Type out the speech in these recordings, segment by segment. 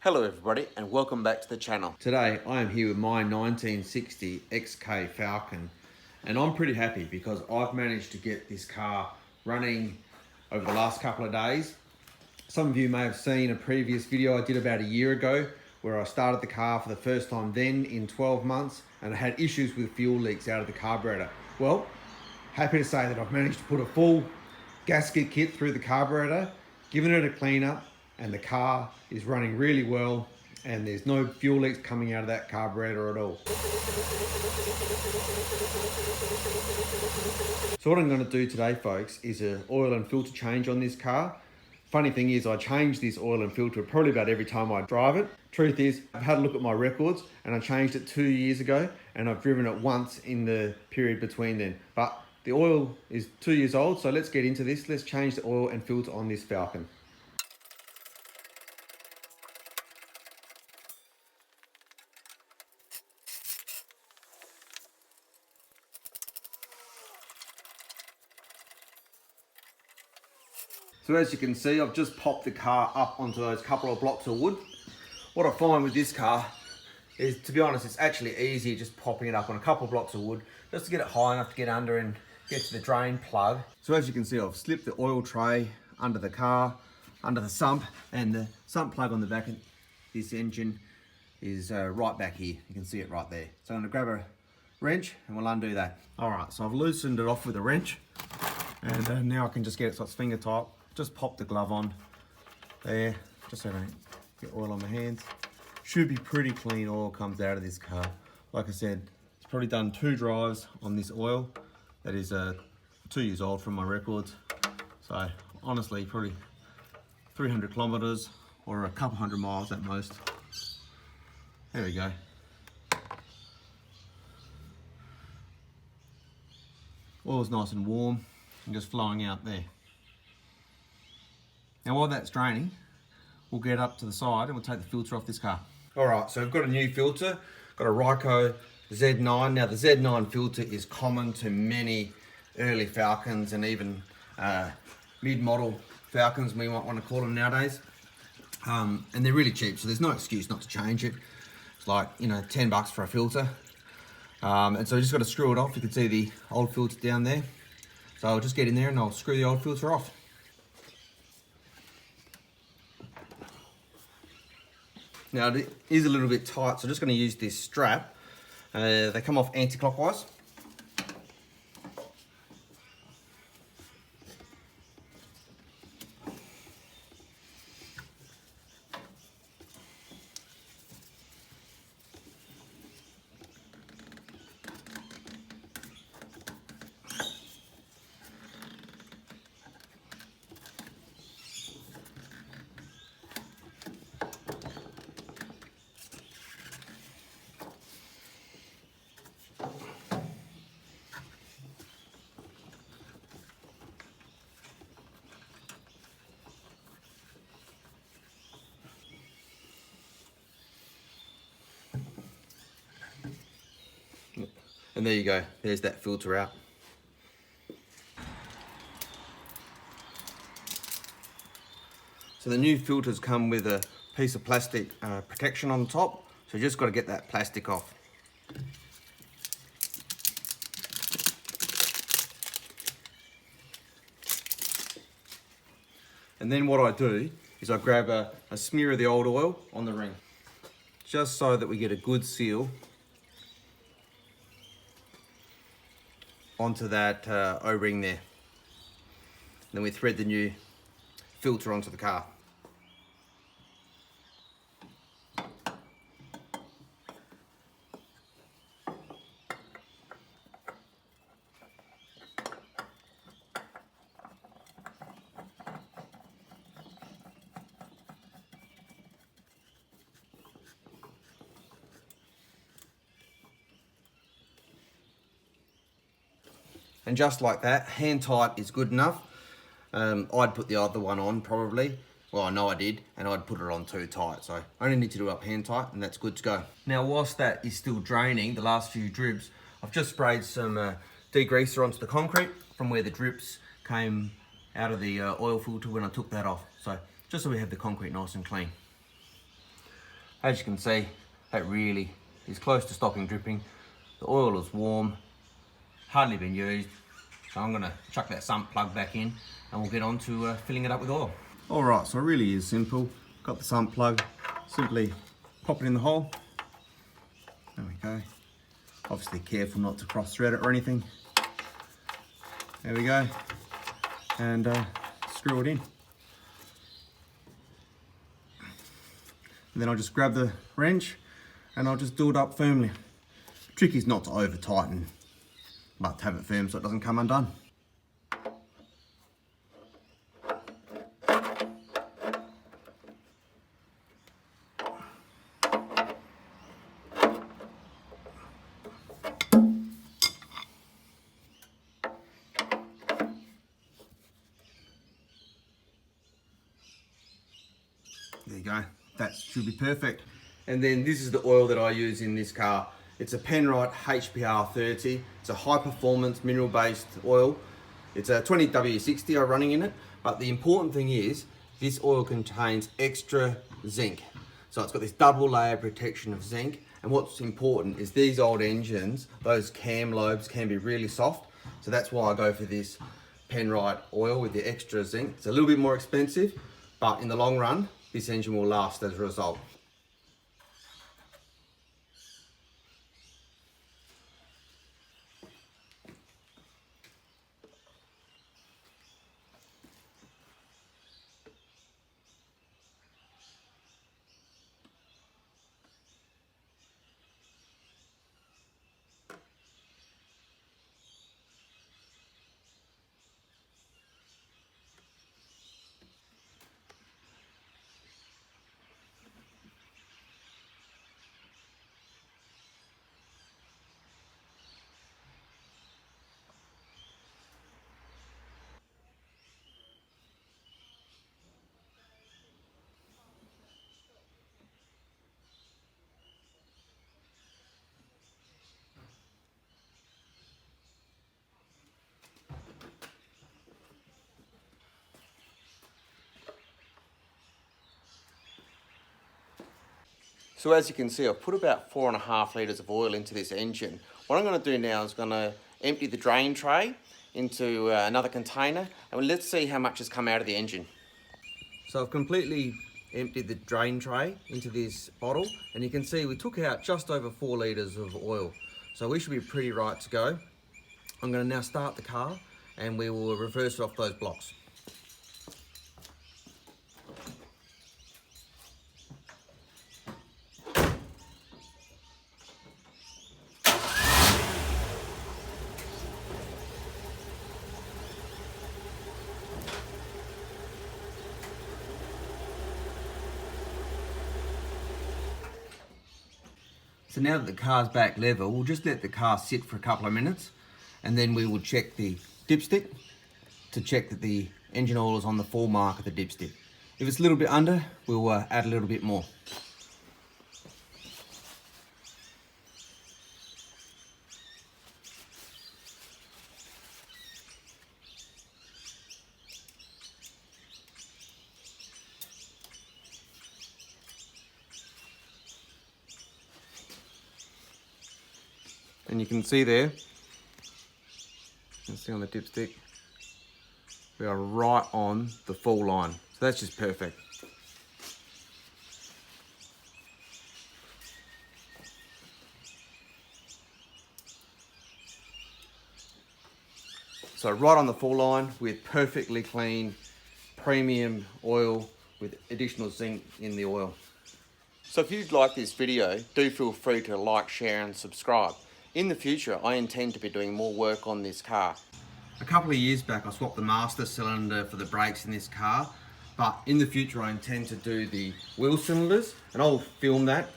Hello everybody and welcome back to the channel. Today I am here with my 1960 XK Falcon and I'm pretty happy because I've managed to get this car running over the last couple of days. Some of you may have seen a previous video I did about a year ago where I started the car for the first time then in 12 months and I had issues with fuel leaks out of the carburetor. Well, happy to say that I've managed to put a full gasket kit through the carburetor, given it a clean up, and the car is running really well and there's no fuel leaks coming out of that carburetor at all. So what I'm going to do today, folks, is an oil and filter change on this car. Funny thing is I change this oil and filter probably about every time I drive it. Truth is, I've had a look at my records and I changed it 2 years ago and I've driven it once in the period between then. But the oil is 2 years old, so let's get into this. Let's change the oil and filter on this Falcon. So as you can see, I've just popped the car up onto those couple of blocks of wood. What I find with this car is, to be honest, it's actually easy just popping it up on a couple of blocks of wood just to get it high enough to get under and get to the drain plug. So as you can see, I've slipped the oil tray under the car, under the sump, and the sump plug on the back of this engine is right back here. You can see it right there. So I'm going to grab a wrench and we'll undo that. All right, so I've loosened it off with a wrench and now I can just get it so it's finger tight. Just pop the glove on there, just so I don't get oil on my hands. Should be pretty clean oil comes out of this car. Like I said, it's probably done 2 drives on this oil. That is 2 years old from my records. So honestly, probably 300 kilometers or a couple hundred miles at most. There we go. Oil's nice and warm and just flowing out there. Now while that's draining, we'll get up to the side and we'll take the filter off this car. All right, so we've got a new filter, got a Ryco Z9. Now the Z9 filter is common to many early Falcons and even mid-model Falcons, we might want to call them nowadays. And they're really cheap, so there's no excuse not to change it. It's like, you know, 10 bucks for a filter. And so you just got to screw it off. You can see the old filter down there. So I'll just get in there and I'll screw the old filter off. Now it is a little bit tight, so I'm just going to use this strap. They come off anti-clockwise. And there you go, there's that filter out. So the new filters come with a piece of plastic protection on the top, so you just got to get that plastic off. And then what I do is I grab a smear of the old oil on the ring, just so that we get a good seal onto that O-ring there. Then we thread the new filter onto the car. And just like that, hand tight is good enough. I'd put the other one on probably. Well, I know I did, and I'd put it on too tight. So I only need to do it up hand tight and that's good to go. Now, whilst that is still draining, the last few drips, I've just sprayed some degreaser onto the concrete from where the drips came out of the oil filter when I took that off. So just so we have the concrete nice and clean. As you can see, that really is close to stopping dripping. The oil is warm, hardly been used. So I'm gonna chuck that sump plug back in and we'll get on to filling it up with oil. All right, so it really is simple. Got the sump plug, simply pop it in the hole. There we go. Obviously careful not to cross thread it or anything. There we go. And screw it in. And then I'll just grab the wrench and I'll just do it up firmly. The trick is not to over tighten, but to have it firm so it doesn't come undone. There you go, that should be perfect. And then this is the oil that I use in this car. It's a Penrite HPR 30. It's a high performance mineral based oil. It's a 20W60 I'm running in it. But the important thing is this oil contains extra zinc. So it's got this double layer protection of zinc. And what's important is these old engines, those cam lobes can be really soft. So that's why I go for this Penrite oil with the extra zinc. It's a little bit more expensive, but in the long run, this engine will last as a result. So as you can see, I've put about 4.5 litres of oil into this engine. What I'm going to do now is going to empty the drain tray into another container, and let's see how much has come out of the engine. So I've completely emptied the drain tray into this bottle, and you can see we took out just over 4 litres of oil. So we should be pretty right to go. I'm going to now start the car and we will reverse it off those blocks. So now that the car's back level, we'll just let the car sit for a couple of minutes and then we will check the dipstick to check that the engine oil is on the full mark of the dipstick. If it's a little bit under, we'll add a little bit more. And you can see there, you can see on the dipstick, we are right on the full line. So that's just perfect. So right on the full line with perfectly clean premium oil with additional zinc in the oil. So if you'd like this video, do feel free to like, share and subscribe. In the future, I intend to be doing more work on this car. A couple of years back, I swapped the master cylinder for the brakes in this car, but in the future, I intend to do the wheel cylinders, and I'll film that.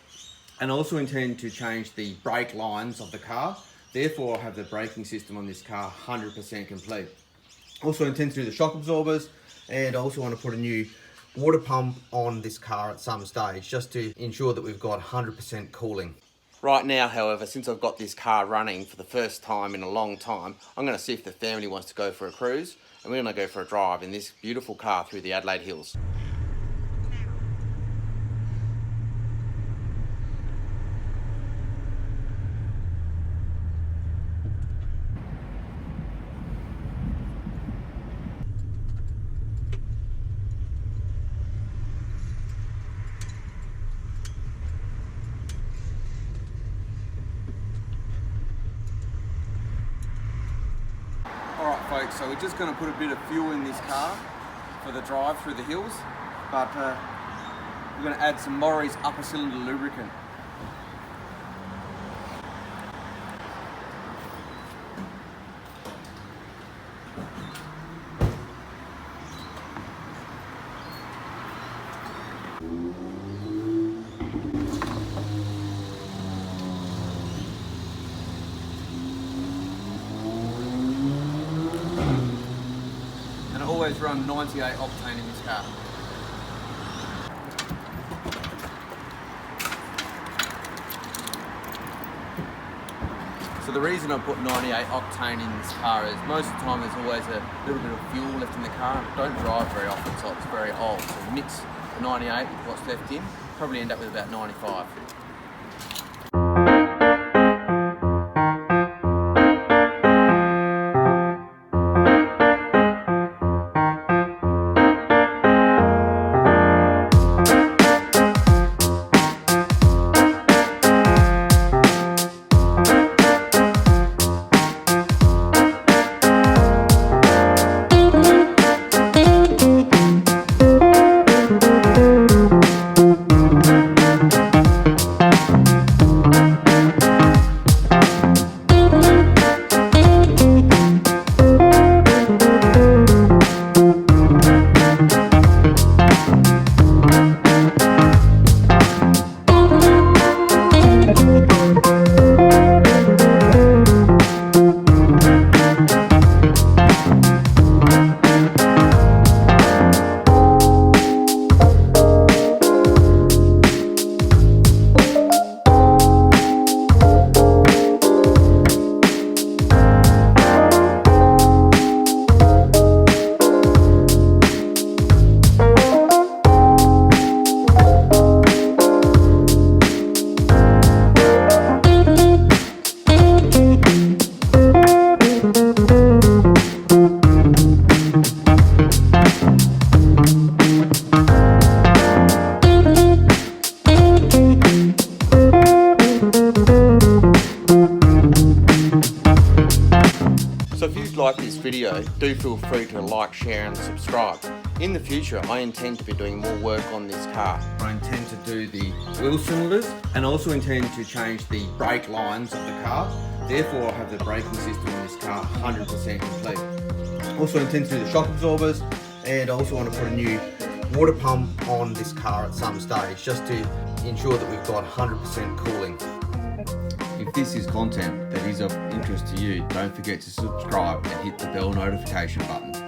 And I also intend to change the brake lines of the car. Therefore, I'll have the braking system on this car 100% complete. Also intend to do the shock absorbers, and I also want to put a new water pump on this car at some stage, just to ensure that we've got 100% cooling. Right now, however, since I've got this car running for the first time in a long time, I'm going to see if the family wants to go for a cruise, and we're going to go for a drive in this beautiful car through the Adelaide Hills. so we're just going to put a bit of fuel in this car for the drive through the hills, but we're going to add some Maury's upper cylinder lubricant. Always run 98 octane in this car. So the reason I put 98 octane in this car is most of the time there's always a little bit of fuel left in the car. Don't drive very often, so it's very old. So mix the 98 with what's left in, probably end up with about 95. So if you like this video, do feel free to like, share and subscribe. In the future, I intend to be doing more work on this car. I intend to do the wheel cylinders and also intend to change the brake lines of the car. Therefore, I'll have the braking system on this car 100% complete. Also intend to do the shock absorbers, and I also want to put a new water pump on this car at some stage, just to ensure that we've got 100% cooling. If this is content that is of interest to you, don't forget to subscribe and hit the bell notification button.